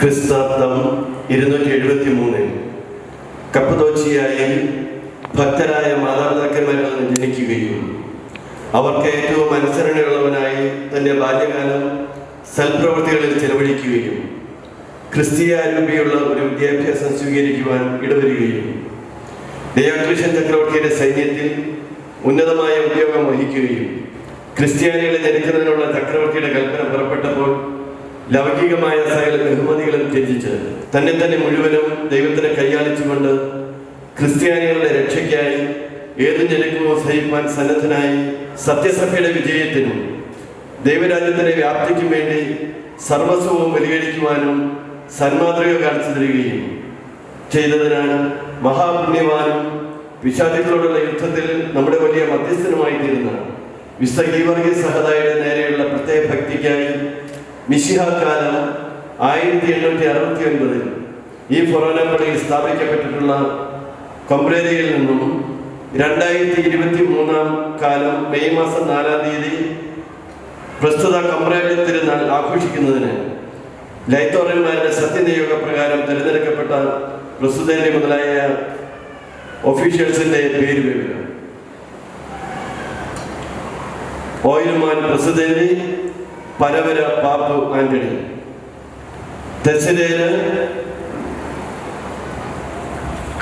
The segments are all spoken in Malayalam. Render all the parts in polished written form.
ക്രിസ്താബ്ദം 273 കപ്പദോച്ചിയായിൽ ഭക്തരായ മാതാപിതാക്കന്മാരിൽ നിന്ന് ജനിക്കുകയും അവർക്ക് ഏറ്റവും അനുസരണയുള്ളവനായി തൻ്റെ ബാല്യകാലം സൽപ്രവൃത്തികളിൽ ചെലവഴിക്കുകയും ക്രിസ്തീയാരൂപിയുള്ള ഒരു വിദ്യാഭ്യാസം സ്വീകരിക്കുവാൻ ഇടവരികയും ഡയോക്ലീഷ്യൻ ചക്രവർത്തിയുടെ സൈന്യത്തിൽ ഉന്നതമായ ഉദ്യോഗം വഹിക്കുകയും ക്രിസ്ത്യാനികളെ ജനിക്കുന്നതിനുള്ള ചക്രവർത്തിയുടെ കൽപ്പന പുറപ്പെട്ടപ്പോൾ ലൗകികമായ സകല ബഹുമതികളും ത്യജിച്ച് തന്നെ മുഴുവനും ദൈവത്തിന് കൈയാളിച്ചുകൊണ്ട് ക്രിസ്ത്യാനികളുടെ രക്ഷയ്ക്കായി ഏതും ജനക്കുമോ സഹിപ്പാൻ സന്നദ്ധനായി സത്യസഭയുടെ വിജയത്തിനും ദൈവരാജ്യത്തിന്റെ വ്യാപ്തിക്കും വേണ്ടി സർവസ്വവും ബലികഴിക്കുവാനും സന്മാതൃക കാണിച്ചു തരികയും ചെയ്തതിനാണ് മഹാപുണ്യവാനും പിശാചുക്കളോടുള്ള യുദ്ധത്തിൽ നമ്മുടെ വലിയ മധ്യസ്ഥനുമായി തീരുന്ന വിശുദ്ധ ഗീവർഗീസ് സഹദായുടെ നേരെയുള്ള പ്രത്യേക ഭക്തിക്കായി മിശിഹാക്കാലം 1869 ഈ ഫൊറോന പള്ളിയിൽ സ്ഥാപിക്കപ്പെട്ടിട്ടുള്ള കൊംബ്രേരിയിൽ നിന്നും 2023 കാലം മെയ് മാസം 4-ാം തീയതി പ്രസ്തുത കൊംബ്രേരി തിരുനാൾ ആഘോഷിക്കുന്നതിന് ലൈത്തോറന്മാരുടെ സത്യനിയോഗ പ്രകാരം തിരഞ്ഞെടുക്കപ്പെട്ട പ്രസിഡന്റ് മുതലായ ഒഫീഷ്യൽസിന്റെ പേര് വരിക: ഓയിൽമാൻ പ്രസിഡന്റ് പരവര പാപ്പു ആന്റണി, തെസരേല്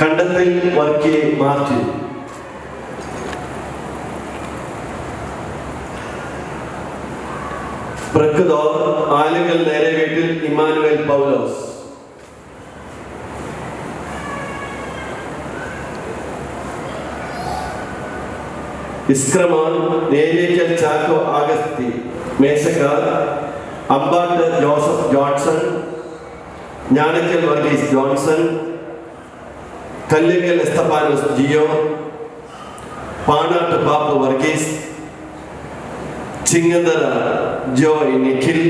കണ്ടത്തിൽ വർക്കി മാർട്ടിൻ, പ്രക്കുദോർ ആലുകൽ നേരെ വീട്ടിൽ ഇമ്മാനുവൽ പൗലോസ്, ഇസ്ക്രമാൻ നേരിക്കൽ ചാക്കോ ആഗസ്തി, മേശക്കാർ അമ്പാട്ട് ജോസഫ് ജോൺസൺ, ഞാണിക്കൽ വർഗീസ് ജോൺസൺ, കല്ലിങ്കൽ എസ്തപ്പാനോസ് ജിയോ, പാണാട്ട് പാപ്പു വർഗീസ്, ചിങ്ങന്തറ ജോയ് നിഖിൽ,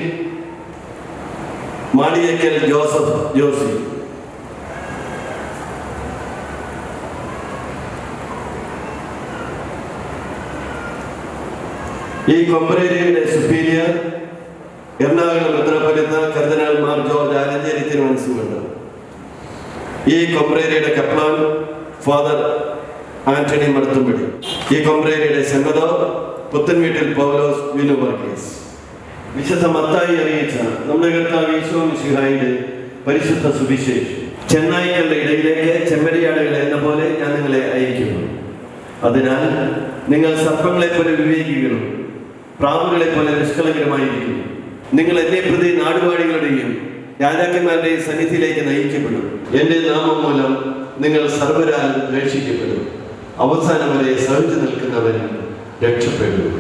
മാളിയേക്കൽ ജോസഫ് ജോസി. ഈ കൊംബ്രേരിയുടെ സുപ്പീരിയർ എറണാകുളം മെത്രാപ്പൊലീത്ത കർദിനാൾ മാർ ജോർജ് ആലഞ്ചേരി തിരുമനസുകൊണ്ട്. ഈ കൊംബ്രേരിയുടെ കപ്ലാൻ ഫാദർ ആന്റണി മടത്തുംപടി. ഈ കൊംബ്രേരിയുടെ സെമ്പതോ പുത്തൻവീട്ടിൽ പൗലോസ് വിനു വർഗീസ്. വിശുദ്ധ മത്തായി അറിയിച്ച നമ്മുടെ കർത്താവ് ഈശോ മിശിഹായുടെ പരിശുദ്ധ സുവിശേഷം: ചെന്നായ്ക്കളുടെ ഇടയിലേക്ക് ചെമ്മരിയാടുകൾ എന്ന പോലെ ഞാൻ നിങ്ങളെ അയക്കുന്നു. അതിനാൽ നിങ്ങൾ സർപ്പങ്ങളെ പോലെ വിവേകികളും പ്രാവുകളെ പോലെ നിഷ്കളങ്കരമായിരിക്കുന്നു. നിങ്ങൾ എന്നെ പ്രതി നാടുവാഴികളുടെയും രാജാക്കന്മാരുടെയും സന്നിധിയിലേക്ക് നയിക്കപ്പെടും. എൻ്റെ നാമം മൂലം നിങ്ങൾ സർവ്വരാൽ രക്ഷിക്കപ്പെടും. അവസാനം വരെ സഹിച്ചു നിൽക്കുന്നവരും രക്ഷപ്പെടും.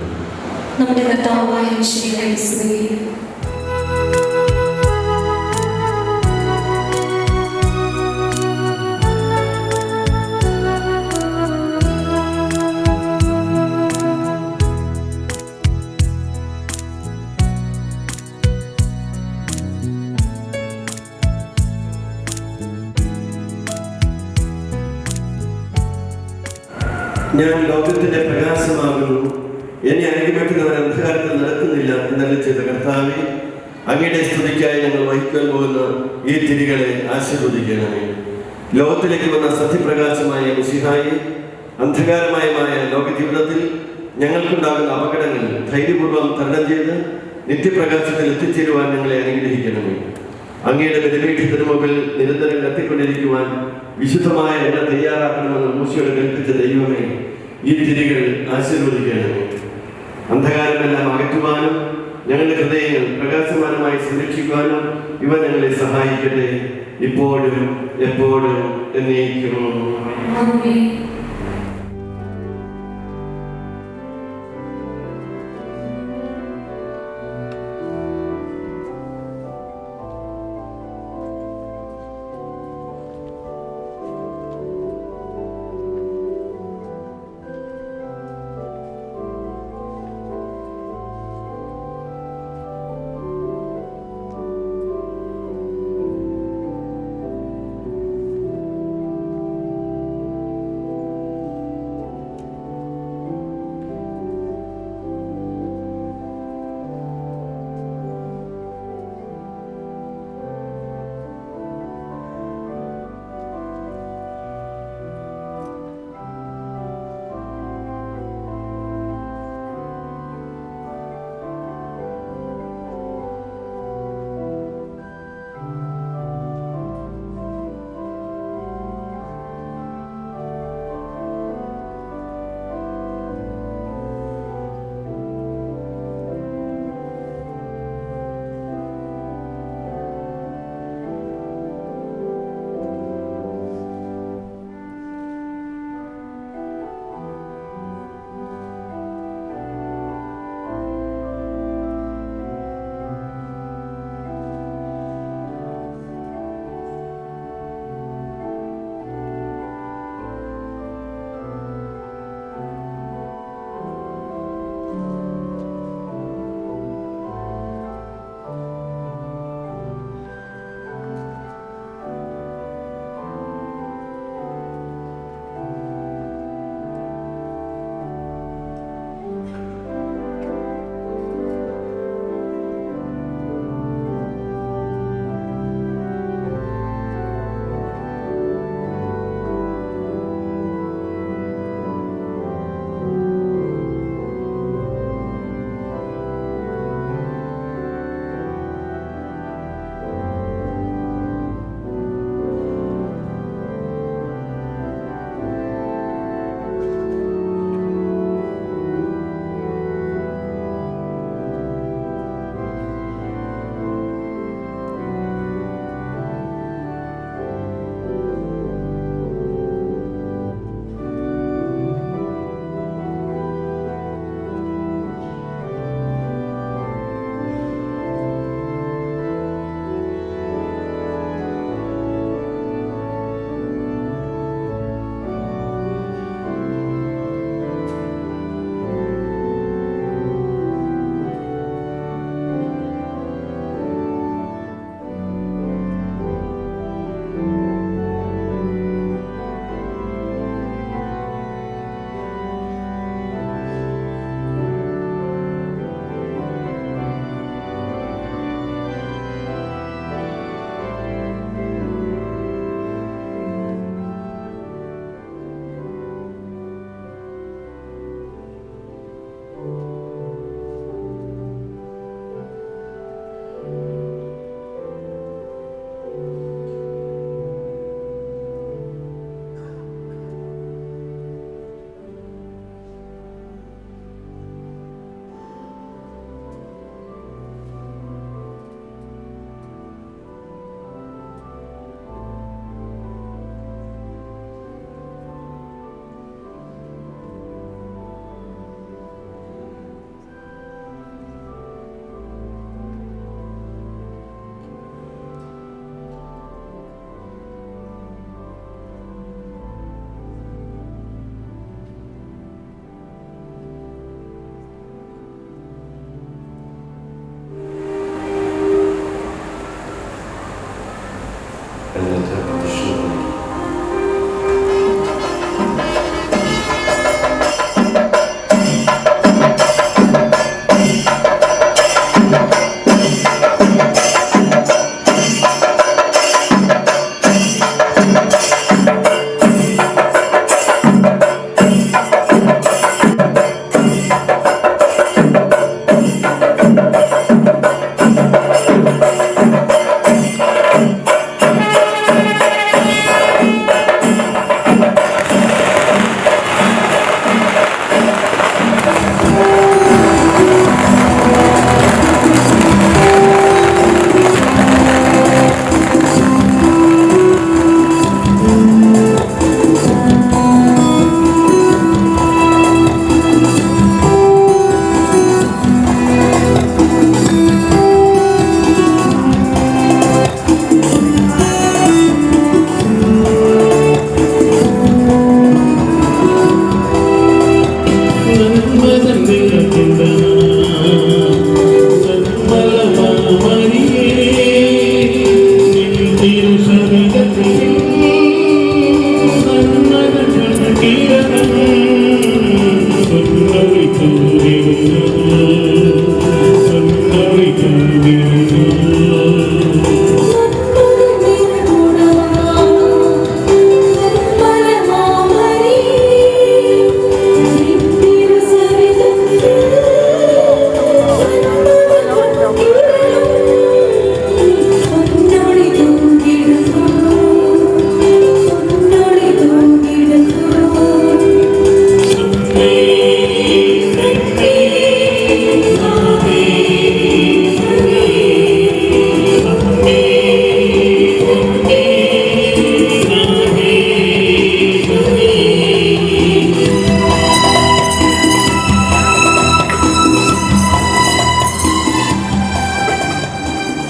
നമ്മുടെ കർത്താവായ യേശുവിനെ സ്തുതിക്കുന്നു. ഞാൻ ലോകത്തിന്റെ പ്രകാശമാകുന്നു, എന്നെ അനുഗമിക്കുന്നവർ അന്ധകാരത്തിൽ നടക്കുന്നില്ല എന്നല്ല ചെയ്ത കർത്താവേ, അങ്ങയുടെ സ്തുതിക്കായി ഞങ്ങൾ വഹിക്കാൻ പോകുന്ന ഈ തിരികളെ ആശീർവദിക്കണമേ. ലോകത്തിലേക്ക് വന്ന സത്യപ്രകാശമായ മിശിഹായെ, അന്ധകാരമയമായ ലോക ജീവിതത്തിൽ ഞങ്ങൾക്കുണ്ടാകുന്ന അപകടങ്ങൾ ധൈര്യപൂർവ്വം തരണം ചെയ്ത് നിത്യപ്രകാശത്തിൽ എത്തിച്ചേരുവാൻ ഞങ്ങളെ അനുഗ്രഹിക്കണമേ. അങ്ങയുടെ ബലിപീഠത്തിന് മുമ്പിൽ നിരന്തരം കത്തിക്കൊണ്ടിരിക്കുവാൻ വിശുദ്ധമായ എണ്ണ തയ്യാറാക്കണമെന്ന് മൂശയോട് കൽപ്പിച്ച ദൈവമേ, ഈ തിരികൾ ആശീർവദിക്കണമേ. അന്ധകാരമെല്ലാം അകറ്റുവാനും ഞങ്ങളുടെ ഹൃദയങ്ങൾ പ്രകാശമാനമായി സംരക്ഷിക്കുവാനും ഇവ ഞങ്ങളെ സഹായിക്കട്ടെ, ഇപ്പോഴും എപ്പോഴും എന്നേക്കും.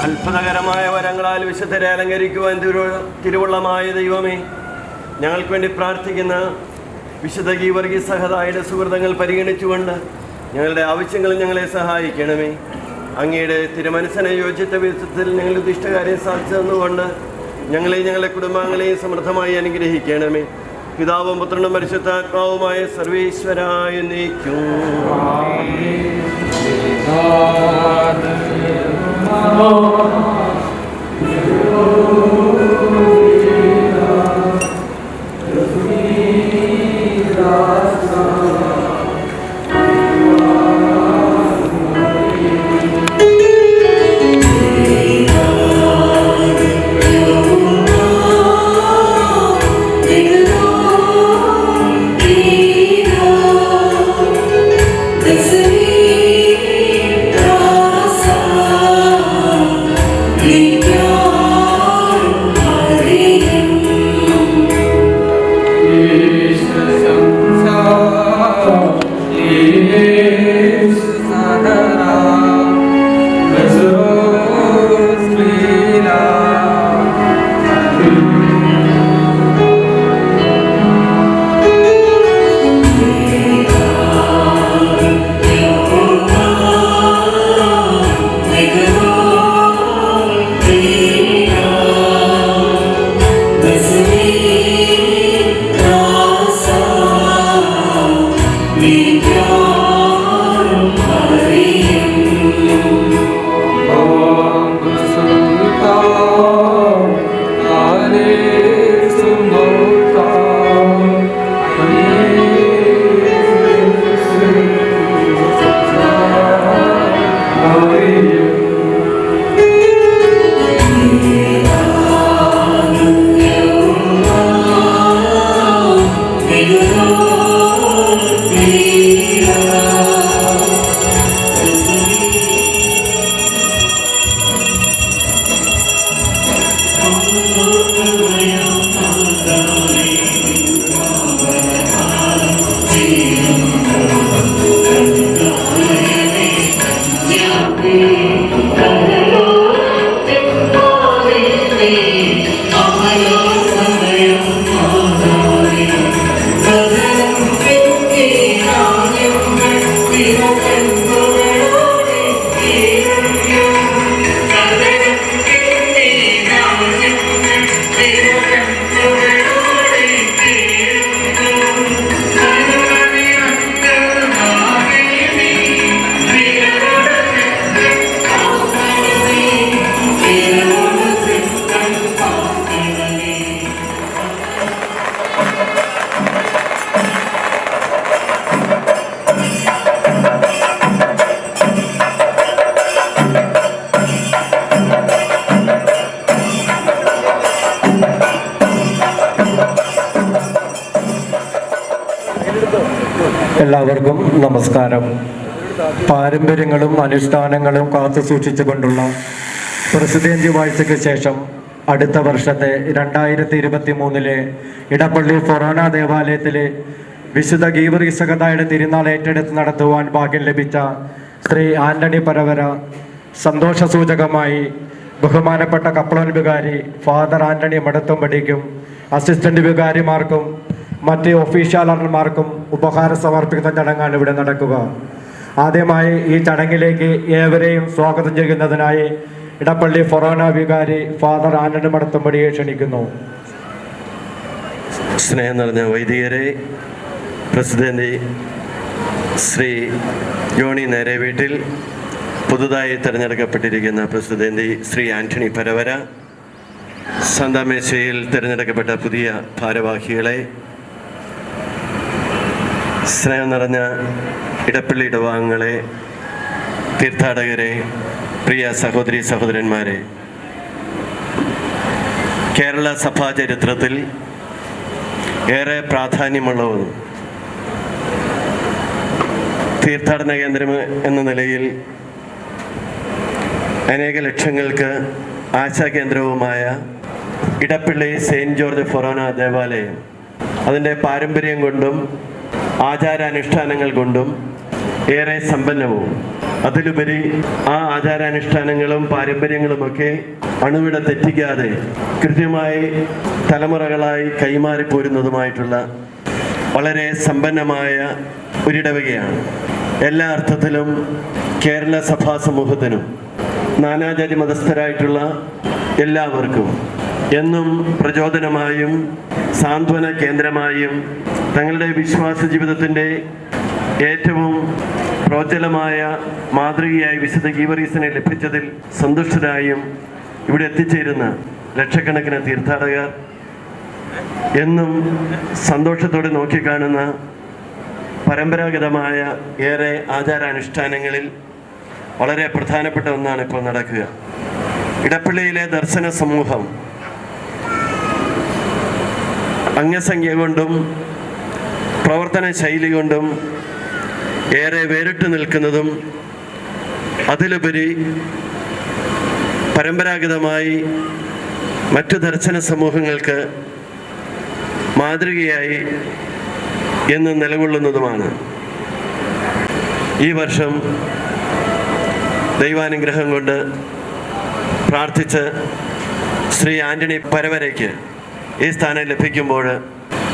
അത്ഭുതകരമായ വരങ്ങളാൽ വിശുദ്ധരെ അലങ്കരിക്കുവാൻ തിരുവുള്ളമായ ദൈവമേ, ഞങ്ങൾക്ക് വേണ്ടി പ്രാർത്ഥിക്കുന്ന വിശുദ്ധ ഗീവർഗീസ് സഹദായുടെ സുഹൃതങ്ങൾ പരിഗണിച്ചുകൊണ്ട് ഞങ്ങളുടെ ആവശ്യങ്ങൾ ഞങ്ങളെ സഹായിക്കണമേ. അങ്ങയുടെ തിരുമനസ്സിനെ യോജിച്ച വിധത്തിൽ ഞങ്ങൾ ഉദ്ദിഷ്ടകാര്യം സാധിച്ചു തന്നുകൊണ്ട് ഞങ്ങളെയും ഞങ്ങളുടെ കുടുംബാംഗങ്ങളെയും സമൃദ്ധമായി അനുഗ്രഹിക്കണമേ. പിതാവും പുത്രനും പരിശുദ്ധാത്മാവുമായ സർവേശ്വരായ നീക്കും. എല്ലാവർക്കും നമസ്കാരം. പാരമ്പര്യങ്ങളും അനുഷ്ഠാനങ്ങളും കാത്തു സൂക്ഷിച്ചുകൊണ്ടുള്ള പ്രസിദ്ധേന്ത്യ വാഴ്ചയ്ക്ക് ശേഷം അടുത്ത വർഷത്തെ 2023 ഇടപ്പള്ളി ഫൊറോന ദേവാലയത്തിലെ വിശുദ്ധ ഗീവർഗീസ് സഹദായുടെ തിരുനാൾ ഏറ്റെടുത്ത് നടത്തുവാൻ ഭാഗ്യം ലഭിച്ച ശ്രീ ആന്റണി പരവര സന്തോഷസൂചകമായി ബഹുമാനപ്പെട്ട കപ്പളൻ വികാരി ഫാദർ ആന്റണി മടത്തുംപടിക്കും അസിസ്റ്റന്റ് വികാരിമാർക്കും മറ്റ് ഓഫീഷ്യാലർമാർക്കും ഉപഹാരം സമർപ്പിക്കുന്ന ചടങ്ങാണ് ഇവിടെ നടക്കുക. ആദ്യമായി ഈ ചടങ്ങിലേക്ക് ഏവരെയും സ്വാഗതം ചെയ്യുന്നതിനായി ഇടപ്പള്ളി ഫൊറോന വികാരി ഫാദർ ആന്റണി മടത്തുംപടിയെ ക്ഷണിക്കുന്നു. സ്നേഹം നിറഞ്ഞ വൈദികരെ, പ്രസിഡന്റ് ശ്രീ ജോണി നേരേവീട്ടിൽ, പുതുതായി തിരഞ്ഞെടുക്കപ്പെട്ടിരിക്കുന്ന പ്രസിഡന്റ് ശ്രീ ആന്റണി പരവര, സന്താമേശയിൽ തിരഞ്ഞെടുക്കപ്പെട്ട പുതിയ ഭാരവാഹികളെ, സ്നേഹം നിറഞ്ഞ ഇടപ്പള്ളി ഇടവാംഗങ്ങളെ, തീർത്ഥാടകരെ, പ്രിയ സഹോദരി സഹോദരന്മാരെ, കേരള സഭാ ചരിത്രത്തിൽ ഏറെ പ്രാധാന്യമുള്ളതും തീർത്ഥാടന കേന്ദ്രം എന്ന നിലയിൽ അനേക ലക്ഷങ്ങൾക്ക് ആശാകേന്ദ്രവുമായ ഇടപ്പള്ളി സെയിൻറ്റ് ജോർജ് ഫൊറോന ദേവാലയം അതിൻ്റെ പാരമ്പര്യം കൊണ്ടും ആചാരാനുഷ്ഠാനങ്ങൾ കൊണ്ടും ഏറെ സമ്പന്നവും, അതിലുപരി ആ ആചാരാനുഷ്ഠാനങ്ങളും പാരമ്പര്യങ്ങളുമൊക്കെ അണുവിട തെറ്റിക്കാതെ കൃത്യമായി തലമുറകളായി കൈമാറിപ്പോരുന്നതുമായിട്ടുള്ള വളരെ സമ്പന്നമായ ഒരിടവകയാണ്. എല്ലാ അർത്ഥത്തിലും കേരള സഭാ സമൂഹത്തിനും നാനാജാതി മതസ്ഥരായിട്ടുള്ള എല്ലാവർക്കും എന്നും പ്രചോദനമായും സാന്ത്വന കേന്ദ്രമായും തങ്ങളുടെ വിശ്വാസ ജീവിതത്തിൻ്റെ ഏറ്റവും പ്രോജ്വലമായ മാതൃകയായി വിശുദ്ധ ഗീവർഗീസിനെ ലഭിച്ചതിൽ സന്തുഷ്ടരായും ഇവിടെ എത്തിച്ചേരുന്ന ലക്ഷക്കണക്കിന് തീർത്ഥാടകർ എന്നും സന്തോഷത്തോടെ നോക്കിക്കാണുന്ന പരമ്പരാഗതമായ ഏറെ ആചാരാനുഷ്ഠാനങ്ങളിൽ വളരെ പ്രധാനപ്പെട്ട ഒന്നാണ് ഇപ്പോൾ നടക്കുക. ഇടപ്പള്ളിയിലെ ദർശന സമൂഹം അംഗസംഖ്യ കൊണ്ടും പ്രവർത്തന ശൈലി കൊണ്ടും ഏറെ വേറിട്ട് നിൽക്കുന്നതും, അതിലുപരി പരമ്പരാഗതമായി മറ്റു ദർശന സമൂഹങ്ങൾക്ക് മാതൃകയായി എന്ന് നിലകൊള്ളുന്നതുമാണ്. ഈ വർഷം ദൈവാനുഗ്രഹം കൊണ്ട് പ്രാർത്ഥിച്ച് ശ്രീ ആന്റണി പരവരയ്ക്ക് ഈ സ്ഥാനം ലഭിക്കുമ്പോൾ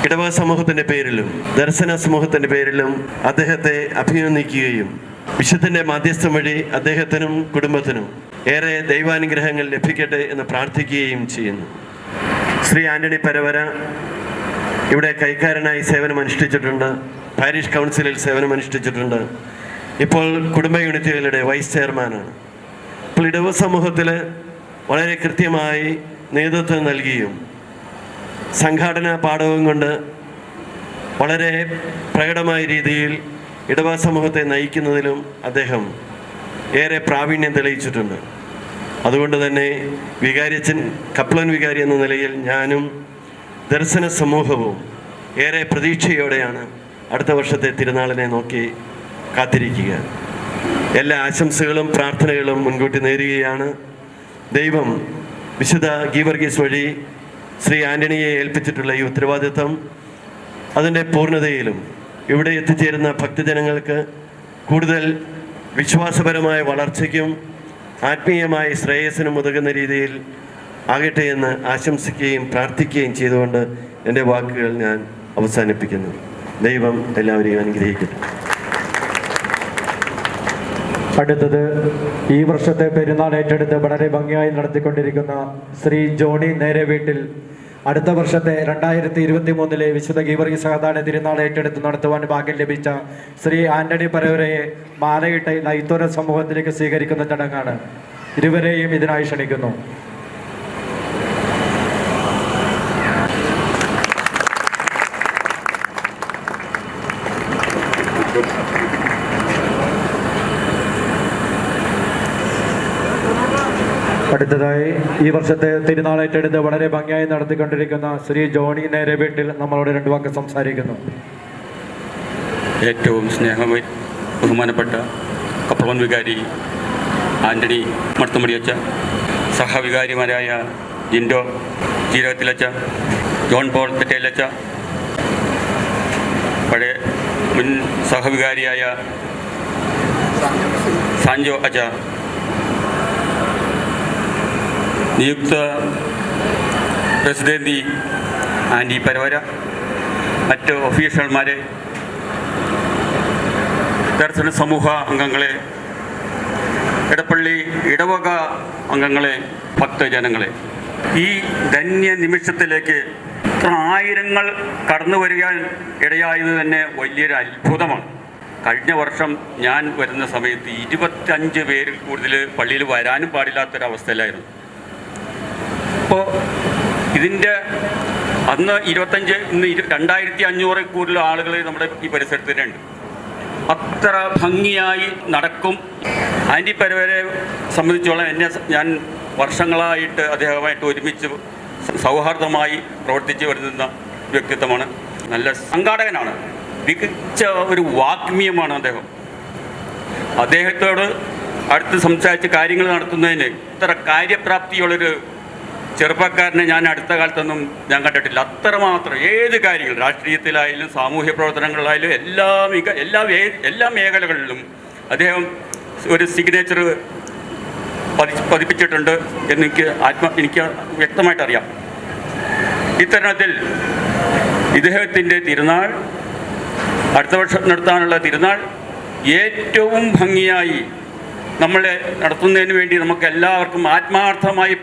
ഇടവക സമൂഹത്തിൻ്റെ പേരിലും ദർശന സമൂഹത്തിൻ്റെ പേരിലും അദ്ദേഹത്തെ അഭിനന്ദിക്കുകയും വിശുദ്ധൻ്റെ മാധ്യസ്ഥം വഴി അദ്ദേഹത്തിനും കുടുംബത്തിനും ഏറെ ദൈവാനുഗ്രഹങ്ങൾ ലഭിക്കട്ടെ എന്ന് പ്രാർത്ഥിക്കുകയും ചെയ്യുന്നു. ശ്രീ ആന്റണി പരവര ഇവിടെ കൈക്കാരനായി സേവനമനുഷ്ഠിച്ചിട്ടുണ്ട്, പാരിഷ് കൗൺസിലിൽ സേവനമനുഷ്ഠിച്ചിട്ടുണ്ട്, ഇപ്പോൾ കുടുംബ യൂണിറ്റുകളുടെ വൈസ് ചെയർമാനാണ്. ഇപ്പോൾ ഇടവക സമൂഹത്തിൽ വളരെ കൃത്യമായി നേതൃത്വം നൽകിയും സംഘാടന പാഠവും കൊണ്ട് വളരെ പ്രകടമായ രീതിയിൽ ഇടവക സമൂഹത്തെ നയിക്കുന്നതിലും അദ്ദേഹം ഏറെ പ്രാവീണ്യം തെളിയിച്ചിട്ടുണ്ട്. അതുകൊണ്ട് തന്നെ വികാരിയച്ഛൻ കപ്ലൻ വികാരി എന്ന നിലയിൽ ഞാനും ദർശന സമൂഹവും ഏറെ പ്രതീക്ഷയോടെയാണ് അടുത്ത വർഷത്തെ തിരുനാളിനെ നോക്കി കാത്തിരിക്കുക. എല്ലാ ആശംസകളും പ്രാർത്ഥനകളും മുൻകൂട്ടി നേരുകയാണ്. ദൈവം വിശുദ്ധ ഗീവർഗീസ് വഴി ശ്രീ ആന്റണിയെ ഏൽപ്പിച്ചിട്ടുള്ള ഈ ഉത്തരവാദിത്വം അതിൻ്റെ പൂർണ്ണതയിലും ഇവിടെ എത്തിച്ചേരുന്ന ഭക്തജനങ്ങൾക്ക് കൂടുതൽ വിശ്വാസപരമായ വളർച്ചയ്ക്കും ആത്മീയമായ ശ്രേയസ്സിനും ഉതകുന്ന രീതിയിൽ ആകട്ടെ എന്ന് ആശംസിക്കുകയും പ്രാർത്ഥിക്കുകയും ചെയ്തുകൊണ്ട് എൻ്റെ വാക്കുകൾ ഞാൻ അവസാനിപ്പിക്കുന്നു. ദൈവം എല്ലാവരെയും അനുഗ്രഹിക്കട്ടെ. അടുത്തത് ഈ വർഷത്തെ പെരുന്നാൾ ഏറ്റെടുത്ത് വളരെ ഭംഗിയായി നടത്തിക്കൊണ്ടിരിക്കുന്ന ശ്രീ ജോണി നേരേവീട്ടിൽ അടുത്ത വർഷത്തെ 2023 വിശുദ്ധ ഗീവർഗീസ് സഹദാന തിരുനാൾ ഏറ്റെടുത്ത് നടത്തുവാൻ ഭാഗ്യം ലഭിച്ച ശ്രീ ആന്റണി പരവരയെ മാലയിട്ട് ലൈത്തോര സമൂഹത്തിലേക്ക് സ്വീകരിക്കുന്ന ചടങ്ങാണ്. ഇരുവരെയും ഇതിനായി ക്ഷണിക്കുന്നു. അടുത്തതായി ഈ വർഷത്തെ തിരുനാൾ ഏറ്റെടുത്ത് വളരെ ഭംഗിയായി നടത്തിക്കൊണ്ടിരിക്കുന്ന ശ്രീ ജോണി നേരേവീട്ടിൽ നമ്മളോട് 2 വാക്ക് സംസാരിക്കുന്നു. ഏറ്റവും ബഹുമാനപ്പെട്ട കപ്ലൻ വികാരി ആന്റണി മർത്തമടിയച്ച, സഹവികാരിമാരായ ജിൻഡോ ജീരകത്തിലച്ച, ജോൺ പോൾ തെറ്റേലച്ച, പഴയ മുൻ സഹവികാരിയായ സാൻജോ അച്ച, നിയുക്ത പ്രസിഡന്റ് ആൻറ്റി പരവര, മറ്റ് ഒഫീഷ്യൽമാരെ, ദർശന സമൂഹ അംഗങ്ങളെ, ഇടപ്പള്ളി ഇടവക അംഗങ്ങളെ, ഭക്തജനങ്ങളെ, ഈ ധന്യ നിമിഷത്തിലേക്ക് ഇത്ര ആയിരങ്ങൾ കടന്നു വരികാൻ ഇടയായത് തന്നെ വലിയൊരു അത്ഭുതമാണ്. കഴിഞ്ഞ വർഷം ഞാൻ വരുന്ന സമയത്ത് 25 പേരിൽ കൂടുതൽ പള്ളിയിൽ വരാനും പാടില്ലാത്തൊരവസ്ഥയിലായിരുന്നു. അപ്പോൾ ഇതിൻ്റെ അന്ന് 25, ഇന്ന് 2500 കൂടുതൽ ആളുകൾ നമ്മുടെ ഈ പരിസരത്ത് തന്നെ ഉണ്ട്. അത്ര ഭംഗിയായി നടക്കും. ആൻറ്റി പെരവരെ സംബന്ധിച്ചോളം ഞാൻ വർഷങ്ങളായിട്ട് അദ്ദേഹമായിട്ട് ഒരുമിച്ച് സൗഹാർദ്ദമായി പ്രവർത്തിച്ച് വരുന്ന വ്യക്തിത്വമാണ്. നല്ല സംഘാടകനാണ്. മികച്ച ഒരു വാഗ്മിയമാണ് അദ്ദേഹം. അദ്ദേഹത്തോട് അടുത്ത് സംസാരിച്ച് കാര്യങ്ങൾ നടത്തുന്നതിന് ഇത്ര കാര്യപ്രാപ്തിയുള്ളൊരു ചെറുപ്പക്കാരനെ ഞാൻ അടുത്ത കാലത്തൊന്നും ഞാൻ കണ്ടിട്ടില്ല. അത്രമാത്രം ഏത് കാര്യങ്ങൾ, രാഷ്ട്രീയത്തിലായാലും സാമൂഹ്യ പ്രവർത്തനങ്ങളിലായാലും എല്ലാ മേഖലകളിലും അദ്ദേഹം ഒരു സിഗ്നേച്ചർ പതിപ്പിച്ചിട്ടുണ്ട് എന്ന് എനിക്ക് വ്യക്തമായിട്ടറിയാം. ഇത്തരണത്തിൽ ഇദ്ദേഹത്തിൻ്റെ തിരുനാൾ, അടുത്ത വർഷം നടത്താനുള്ള തിരുനാൾ ഏറ്റവും ഭംഗിയായി നമ്മളെ നടത്തുന്നതിന് വേണ്ടി നമുക്ക് എല്ലാവർക്കും ആത്മാർത്ഥമായി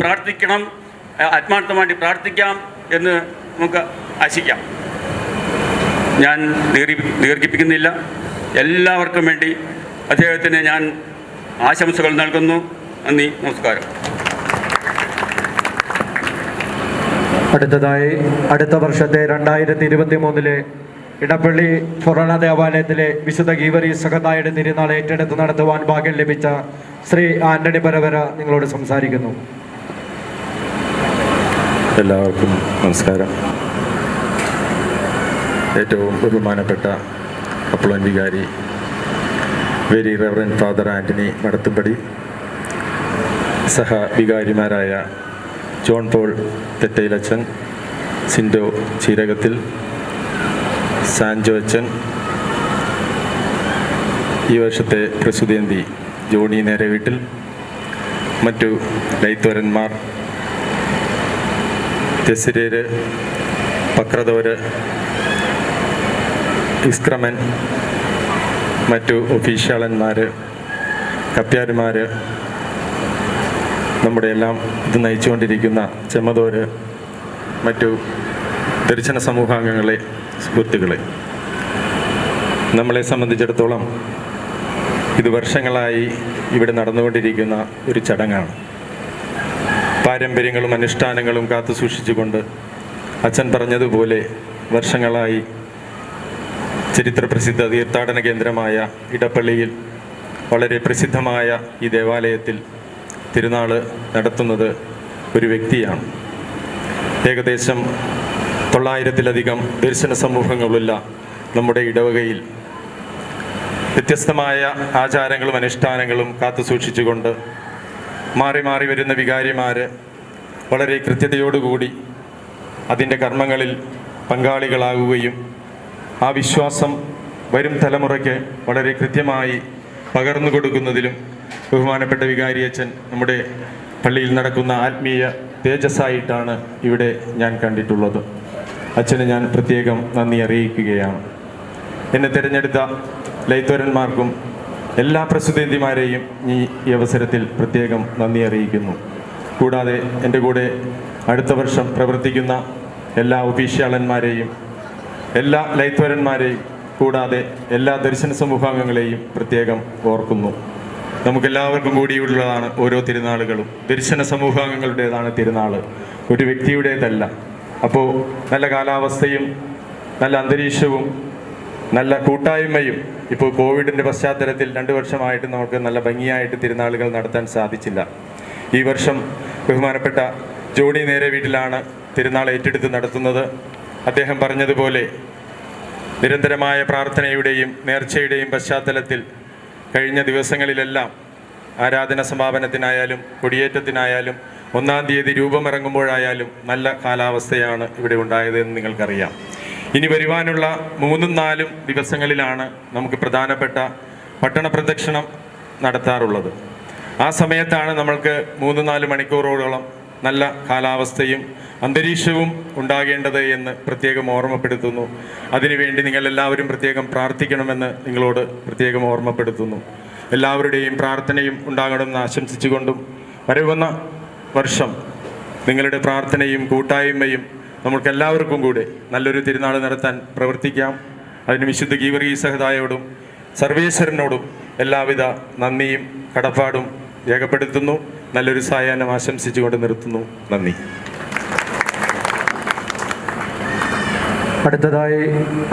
പ്രാർത്ഥിക്കാം എന്ന് നമുക്ക് ആശിക്കാം. ഞാൻ ദീർഘിപ്പിക്കുന്നില്ല. എല്ലാവർക്കും വേണ്ടി അദ്ദേഹത്തിന് ഞാൻ ആശംസകൾ നൽകുന്നു. നന്ദി, നമസ്കാരം. അടുത്തതായി അടുത്ത വർഷത്തെ 2023 ഇടപ്പള്ളി ഫൊറോന ദേവാലയത്തിലെ വിശുദ്ധ ഗീവറീസ് സഹതായുടെ തിരുനാൾ ഏറ്റെടുത്ത് നടത്തുവാൻ ഭാഗ്യം ലഭിച്ച ശ്രീ ആന്റണി പരവര നിങ്ങളോട് സംസാരിക്കുന്നു. എല്ലാവർക്കും നമസ്കാരം. ഏറ്റവും ബഹുമാനപ്പെട്ട അപ്പളോൻ വികാരി very Reverend father Antony Madathumpady, സഹ വികാരിമാരായ ജോൺ പോൾ തെറ്റയിലച്ചൻ, സിൻഡോ ചീരകത്തിൽ, സാൻജോ അച്ചൻ, ഈ വർഷത്തെ പ്രസുതേന്തി ജോണി നേരവീട്ടിൽ, മറ്റു ലൈത്തോരന്മാർ, തെസിരേര്, പക്രതോര്, ഇസ്ക്രമൻ, മറ്റു ഒഫീഷ്യാളന്മാർ, കപ്യാരുമാർ, നമ്മുടെ എല്ലാം ഇത് നയിച്ചുകൊണ്ടിരിക്കുന്ന ചെമ്മതോര്, മറ്റു ദർശന സമൂഹാംഗങ്ങളെ, സുഹൃത്തുക്കളെ, നമ്മളെ സംബന്ധിച്ചിടത്തോളം ഇത് വർഷങ്ങളായി ഇവിടെ നടന്നുകൊണ്ടിരിക്കുന്ന ഒരു ചടങ്ങാണ്. പാരമ്പര്യങ്ങളും അനുഷ്ഠാനങ്ങളും കാത്തു സൂക്ഷിച്ചുകൊണ്ട് അച്ഛൻ പറഞ്ഞതുപോലെ വർഷങ്ങളായി ചരിത്രപ്രസിദ്ധ തീർത്ഥാടന കേന്ദ്രമായ ഇടപ്പള്ളിയിൽ വളരെ പ്രസിദ്ധമായ ഈ ദേവാലയത്തിൽ തിരുനാൾ നടത്തുന്നത് ഒരു വ്യക്തിയാണ്. ഏകദേശം 900-ലധികം ദർശന സമൂഹങ്ങളുള്ള നമ്മുടെ ഇടവകയിൽ വ്യത്യസ്തമായ ആചാരങ്ങളും അനുഷ്ഠാനങ്ങളും കാത്തു സൂക്ഷിച്ചുകൊണ്ട് മാറി മാറി വരുന്ന വികാരിമാർ വളരെ കൃത്യതയോടുകൂടി അതിൻ്റെ കർമ്മങ്ങളിൽ പങ്കാളികളാകുകയും ആ വിശ്വാസം വരും തലമുറയ്ക്ക് വളരെ കൃത്യമായി പകർന്നു കൊടുക്കുന്നതിലും ബഹുമാനപ്പെട്ട വികാരിയച്ഛൻ നമ്മുടെ പള്ളിയിൽ നടക്കുന്ന ആത്മീയ തേജസ്സായിട്ടാണ് ഇവിടെ ഞാൻ കണ്ടിട്ടുള്ളത്. അച്ഛന് ഞാൻ പ്രത്യേകം നന്ദി അറിയിക്കുകയാണ്. എന്നെ തിരഞ്ഞെടുത്ത ലൈത്തോരന്മാർക്കും എല്ലാ പ്രസുതേന്തിമാരെയും ഈ അവസരത്തിൽ പ്രത്യേകം നന്ദി അറിയിക്കുന്നു. കൂടാതെ എൻ്റെ കൂടെ അടുത്ത വർഷം പ്രവർത്തിക്കുന്ന എല്ലാ ഒഫീഷ്യാളന്മാരെയും, എല്ലാ ലൈത്തോരന്മാരെയും, കൂടാതെ എല്ലാ ദർശന സമൂഹാംഗങ്ങളെയും പ്രത്യേകം ഓർക്കുന്നു. നമുക്കെല്ലാവർക്കും കൂടിയുള്ളതാണ് ഓരോ തിരുനാളുകളും. ദർശന സമൂഹാംഗങ്ങളുടേതാണ് തിരുനാൾ, ഒരു വ്യക്തിയുടേതല്ല. അപ്പോൾ നല്ല കാലാവസ്ഥയും നല്ല അന്തരീക്ഷവും നല്ല കൂട്ടായ്മയും, ഇപ്പോൾ കോവിഡിൻ്റെ പശ്ചാത്തലത്തിൽ 2 വർഷമായിട്ട് നമുക്ക് നല്ല ഭംഗിയായിട്ട് തിരുനാളുകൾ നടത്താൻ സാധിച്ചില്ല. ഈ വർഷം ബഹുമാനപ്പെട്ട ജോണി നേരെ വീട്ടിലാണ് തിരുനാൾ ഏറ്റെടുത്ത് നടത്തുന്നത്. അദ്ദേഹം പറഞ്ഞതുപോലെ നിരന്തരമായ പ്രാർത്ഥനയുടെയും നേർച്ചയുടെയും പശ്ചാത്തലത്തിൽ കഴിഞ്ഞ ദിവസങ്ങളിലെല്ലാം ആരാധന സമാപനത്തിനായാലും കൊടിയേറ്റത്തിനായാലും 1-ാം തീയതി രൂപമിറങ്ങുമ്പോഴായാലും നല്ല കാലാവസ്ഥയാണ് ഇവിടെ ഉണ്ടായതെന്ന് നിങ്ങൾക്കറിയാം. ഇനി വരുവാനുള്ള 3-4 ദിവസങ്ങളിലാണ് നമുക്ക് പ്രധാനപ്പെട്ട പട്ടണ പ്രദക്ഷിണം നടത്താറുള്ളത്. ആ സമയത്താണ് നമ്മൾക്ക് 3-4 മണിക്കൂറോളം നല്ല കാലാവസ്ഥയും അന്തരീക്ഷവും ഉണ്ടാകേണ്ടത് എന്ന് പ്രത്യേകം ഓർമ്മപ്പെടുത്തുന്നു. അതിനുവേണ്ടി നിങ്ങളെല്ലാവരും പ്രത്യേകം പ്രാർത്ഥിക്കണമെന്ന് നിങ്ങളോട് പ്രത്യേകം ഓർമ്മപ്പെടുത്തുന്നു. എല്ലാവരുടെയും പ്രാർത്ഥനയും ഉണ്ടാകണമെന്ന് ആശംസിച്ചുകൊണ്ടും വരുന്ന വർഷം നിങ്ങളുടെ പ്രാർത്ഥനയും കൂട്ടായ്മയും നമുക്ക് എല്ലാവർക്കും കൂടെ നല്ലൊരു തിരുനാൾ നടത്താൻ പ്രവർത്തിക്കാം. അതിന് വിശുദ്ധ ഗീവർഗീസ് സഹദായോടും സർവേശ്വരനോടും എല്ലാവിധ നന്ദിയും കടപ്പാടും രേഖപ്പെടുത്തുന്നു. നല്ലൊരു സായാഹ്നം ആശംസിച്ചുകൊണ്ട് നിർത്തുന്നു. നന്ദി. അടുത്തതായി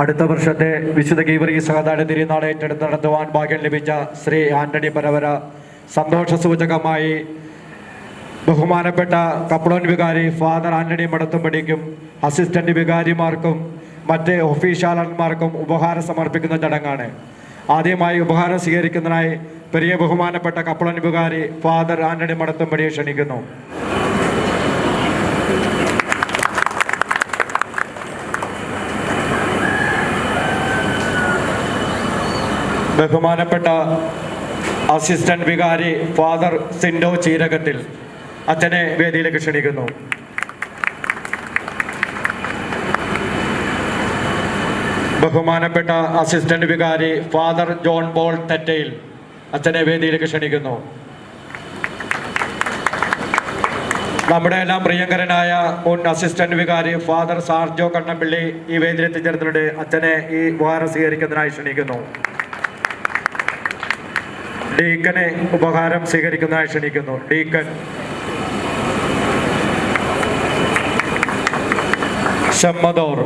അടുത്ത വർഷത്തെ വിശുദ്ധ ഗീവർഗീസ് സഹദായുടെ തിരുനാൾ ഏറ്റെടുത്ത് നടത്തുവാൻ ഭാഗ്യം ലഭിച്ച ശ്രീ ആന്റണി പരവര സന്തോഷ സൂചകമായി ബഹുമാനപ്പെട്ട കപ്ലോൻ വികാരി ഫാദർ ആന്റണി മടത്തുംപടിക്കും അസിസ്റ്റന്റ് വികാരിമാർക്കും മറ്റ് ഓഫീഷ്യാലന്മാർക്കും ഉപഹാരം സമർപ്പിക്കുന്ന ചടങ്ങാണ്. ആദ്യമായി ഉപഹാരം സ്വീകരിക്കുന്നതിനായി പെരിയ ബഹുമാനപ്പെട്ട കപ്ലോൻ വികാരി ഫാദർ ആന്റണി മടത്തുംപടിയെ ക്ഷണിക്കുന്നു. ബഹുമാനപ്പെട്ട അസിസ്റ്റന്റ് വികാരി ഫാദർ സിൻഡോ ചീരകത്തിൽ അച്ഛനെ വേദിയിലേക്ക് ക്ഷണിക്കുന്നു. ബഹുമാനപ്പെട്ട അസിസ്റ്റന്റ് വികാരി ഫാദർ ജോൺ പോൾ തെറ്റയിൽ അച്ഛനെ വേദിയിലേക്ക് ക്ഷണിക്കുന്നു. നമ്മുടെ എല്ലാം പ്രിയങ്കരനായ മുൻ അസിസ്റ്റന്റ് വികാരി ഫാദർ സാർജോ കണ്ണമ്പിള്ളി ഈ വേദിയിൽ എത്തിച്ചേർന്നിട്ടുണ്ട്. അച്ഛനെ ഈ ഉപഹാരം സ്വീകരിക്കുന്നതിനായി ക്ഷണിക്കുന്നു. ഡീക്കനെ ഉപഹാരം സ്വീകരിക്കുന്നതായി ക്ഷണിക്കുന്നു. ഡീക്കൻ ഷമ്മദോർ,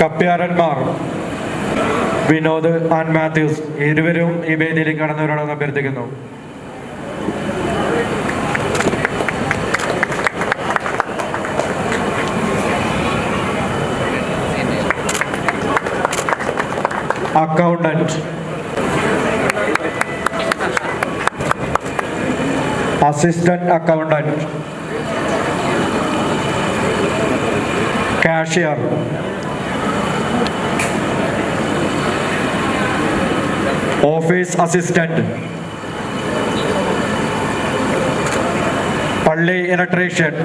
കപ്പ്യാരന്മാർ വിനോദ് ആൻഡ് മാത്യൂസ് ഇരുവരും ഈ വേദിയിലേക്ക് കടന്നവരോടൊന്ന് അഭ്യർത്ഥിക്കുന്നു. Accountant, assistant accountant, cashier, office assistant, പള്ളി ഇലക്ട്രീഷ്യൻ,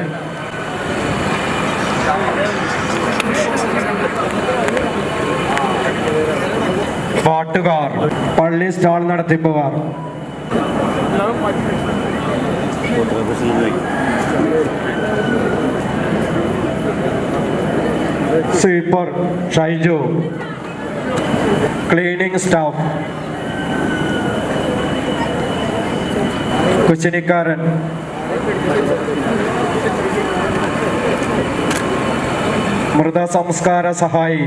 പാട്ടുകാർ, പള്ളി സ്റ്റാൾ നടത്തിപ്പുകാർ, സ്വീപ്പർ ഷൈജു, ക്ലീനിങ് സ്റ്റാഫ്, കുശിനിക്കാരൻ, മൃതസംസ്കാര സഹായി,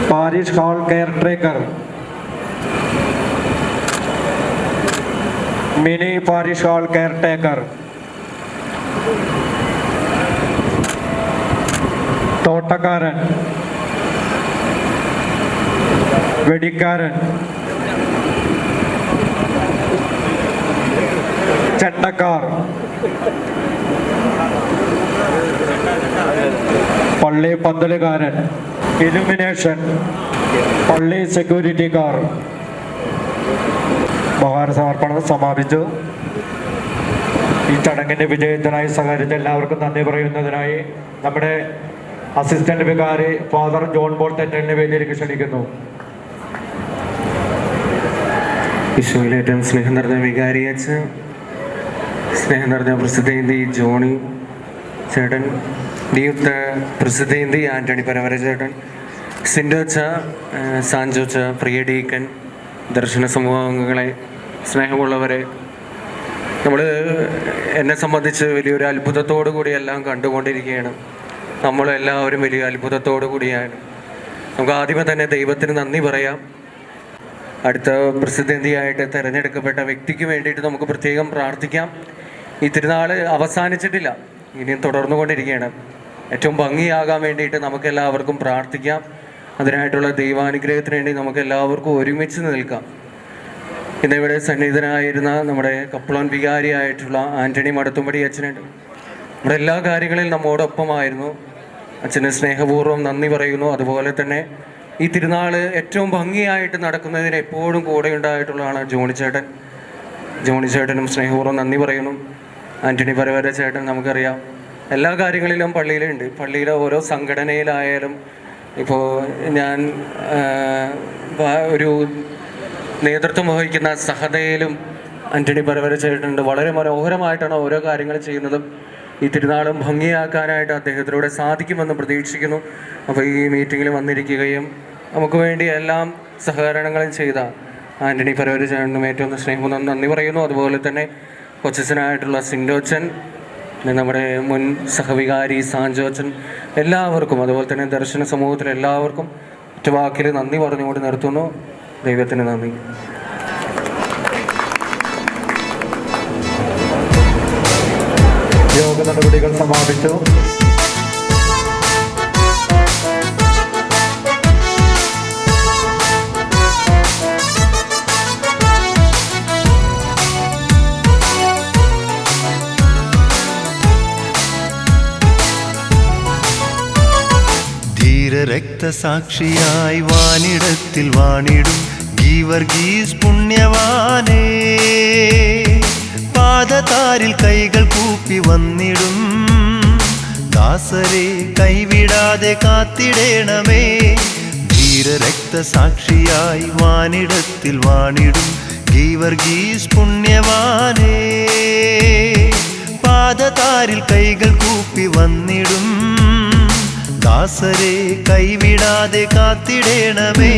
parish hall caretaker, mini parish hall caretaker, തോട്ടക്കാരൻ, വെടിക്കാരൻ, ചെണ്ടക്കാർ, പള്ളി പന്തലുകാരൻ, ഇലുമിനേഷൻ, പള്ളി സെക്യൂരിറ്റിക്കാർ. ഉപഹാര സമർപ്പണം സമാപിച്ചു. ഈ ചടങ്ങിന്റെ വിജയത്തിനായി സഹകരിച്ച എല്ലാവർക്കും നന്ദി പറയുന്നതിനായി നമ്മുടെ അസിസ്റ്റന്റ് വികാരി ഫാദർ ജോൺ പോൾ തെറ്റലിനെ വേദിയിലേക്ക് ക്ഷണിക്കുന്നു. ഈശോയിലെ ഏറ്റവും സ്നേഹം നിറഞ്ഞ വികാരിയച്ച്, സ്നേഹം നിറഞ്ഞ പ്രസിദ്ധേന്തി ജോണി ചേട്ടൻ, നിയുക്ത പ്രസിദ്ധേന്തി ആന്റണി പരവര ചേട്ടൻ, സിൻഡോച്ച, സാൻജോച്ച, പ്രിയ ഡീക്കൻ, ദർശന സമൂഹാംഗങ്ങളെ, സ്നേഹമുള്ളവരെ, നമ്മൾ എന്നെ സംബന്ധിച്ച് വലിയൊരു അത്ഭുതത്തോടു കൂടി എല്ലാം കണ്ടുകൊണ്ടിരിക്കുകയാണ്. നമ്മളെല്ലാവരും വലിയ അത്ഭുതത്തോടു കൂടിയാണ്. നമുക്ക് ആദ്യമേ തന്നെ ദൈവത്തിന് നന്ദി പറയാം. അടുത്ത പ്രസിദ്ധേന്തിയായിട്ട് തിരഞ്ഞെടുക്കപ്പെട്ട വ്യക്തിക്ക് വേണ്ടിയിട്ട് നമുക്ക് പ്രത്യേകം പ്രാർത്ഥിക്കാം. ഈ തിരുനാൾ അവസാനിച്ചിട്ടില്ല, ഇനിയും തുടർന്നുകൊണ്ടിരിക്കുകയാണ്. ഏറ്റവും ഭംഗിയാകാൻ വേണ്ടിയിട്ട് നമുക്ക് എല്ലാവർക്കും പ്രാർത്ഥിക്കാം. അതിനായിട്ടുള്ള ദൈവാനുഗ്രഹത്തിന് വേണ്ടി നമുക്ക് എല്ലാവർക്കും ഒരുമിച്ച് നിൽക്കാം. ഇന്നിവിടെ സന്നിഹിതനായിരുന്ന നമ്മുടെ കപ്ലോൻ വികാരിയായിട്ടുള്ള ആന്റണി മടത്തുംപടി അച്ഛനുണ്ട്. നമ്മുടെ എല്ലാ കാര്യങ്ങളിലും നമ്മോടൊപ്പമായിരുന്നു. അച്ഛന് സ്നേഹപൂർവ്വം നന്ദി പറയുന്നു. അതുപോലെ തന്നെ ഈ തിരുനാൾ ഏറ്റവും ഭംഗിയായിട്ട് നടക്കുന്നതിന് എപ്പോഴും കൂടെ ഉണ്ടായിട്ടുള്ളതാണ് ജോണിച്ചേട്ടൻ. ജോണിച്ചേട്ടനും സ്നേഹപൂർവ്വം നന്ദി പറയുന്നു. ആന്റണി പരവര ചേട്ടൻ നമുക്കറിയാം, എല്ലാ കാര്യങ്ങളിലും പള്ളിയിലുണ്ട്. പള്ളിയിലെ ഓരോ സംഘടനയിലായാലും ഇപ്പോൾ ഞാൻ ഒരു നേതൃത്വം വഹിക്കുന്ന സഹതയിലും ആൻ്റണി പരവര ചേട്ടനുണ്ട്. വളരെ മനോഹരമായിട്ടാണ് ഓരോ കാര്യങ്ങൾ ചെയ്യുന്നതും. ഈ തിരുനാളും ഭംഗിയാക്കാനായിട്ട് അദ്ദേഹത്തിലൂടെ സാധിക്കുമെന്ന് പ്രതീക്ഷിക്കുന്നു. അപ്പോൾ ഈ മീറ്റിങ്ങിൽ വന്നിരിക്കുകയും നമുക്ക് വേണ്ടി എല്ലാം സഹകരണങ്ങളും ചെയ്ത ആൻ്റണി പരവര ചേട്ടനും ഏറ്റവും സ്നേഹം നന്ദി പറയുന്നു. അതുപോലെ തന്നെ കൊച്ചനായിട്ടുള്ള സിൻഡോച്ചൻ, നമ്മുടെ മുൻ സഹവികാരി സാഞ്ചോച്ചൻ, എല്ലാവർക്കും, അതുപോലെ തന്നെ ദർശന സമൂഹത്തിലെ എല്ലാവർക്കും ഒറ്റവാക്കിൽ നന്ദി പറഞ്ഞുകൊണ്ട് നിർത്തുന്നു. ദൈവത്തിന് നന്ദി. യോഗ നടപടികൾ സമാപിച്ചു. രക്തസാക്ഷിയായി വാനിടത്തിൽ വാണിടും ഗീവർഗീസ് പുണ്യവാനേ, പാദതാരിൽ കൈകൾ കൂപ്പി വന്നിടും ദാസരെ കൈവിടാതെ കാത്തിടേണമേ. ധീരരക്തസാക്ഷിയായി വാനിടത്തിൽ വാണിടും ഗീവർഗീസ് പുണ്യവാനേ, പാദതാരിൽ കൈകൾ കൂപ്പി വന്നിടും ദാസരെ കൈവിടാതെ കാത്തിടേണമേ.